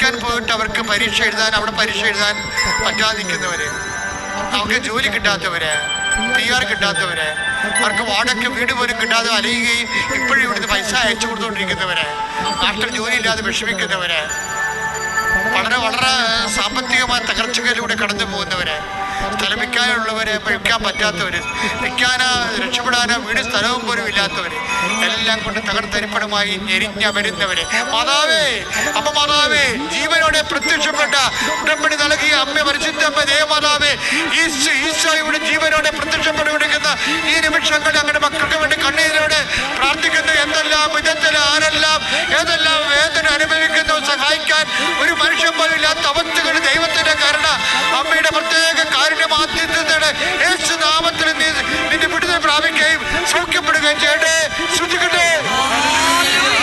പഠിക്കാൻ പോയിട്ട് അവർക്ക് പരീക്ഷ എഴുതാൻ പറ്റാതിരിക്കുന്നവര്, അവർക്ക് ജോലി കിട്ടാത്തവര്, PR കിട്ടാത്തവര്, അവർക്ക് വാടക വീട് പോലും കിട്ടാതെ അലയുകയും ഇപ്പോഴും ഇവിടുന്ന് പൈസ അയച്ചു കൊടുത്തുകൊണ്ടിരിക്കുന്നവര്, നാട്ടിൽ ജോലിയില്ലാതെ വിഷമിക്കുന്നവര്, വളരെ സാമ്പത്തികമായ തകർച്ചകളിലൂടെ കടന്നു പോകുന്നവര്, സ്ഥലം വിൽക്കാനുള്ളവര്, വിൽക്കാൻ പറ്റാത്തവര്, വിൽക്കാനോ രക്ഷപ്പെടാനോ വീട് സ്ഥലവും പോലും ഇല്ലാത്തവര്, എല്ലാം കൊണ്ട് തകർത്തരിപ്പണമായി ഞെരിഞ്ഞമരുന്നവര്, മാതാവേ ജീവനോടെ പ്രത്യക്ഷപ്പെട്ട ഉടമ്പടി നൽകിയ അമ്മ പരിശുദ്ധ അമ്മ ദേവമാതാവേ, ഈശോയുടെ ജീവനോടെ പ്രത്യക്ഷപ്പെടുന്ന ഈ നിമിഷങ്ങൾ ഞങ്ങളുടെ മക്കൾക്ക് വേണ്ടി കണ്ണീരോടെ പ്രാർത്ഥിക്കുന്നു. എന്തെല്ലാം വിധത്തിൽ ആരെല്ലാം ഏതെല്ലാം വേദന അനുഭവിക്കുന്നു, സഹായിക്കാൻ ഒരു മനുഷ്യൻ പോലും ഇല്ലാത്ത അവസ്ഥകൾ ദൈവത്തിന്റെ കരുണ, അമ്മയുടെ പ്രത്യേക കാരുണ്യമാധ്യത്തോടെ യേശുനാമത്തിൽ നിന്റെ വിടുതൽ പ്രാപിക്കുകയും സൗഖ്യപ്പെടുകയും ചെയ്യട്ടെ. ശ്രദ്ധിക്കട്ടെ.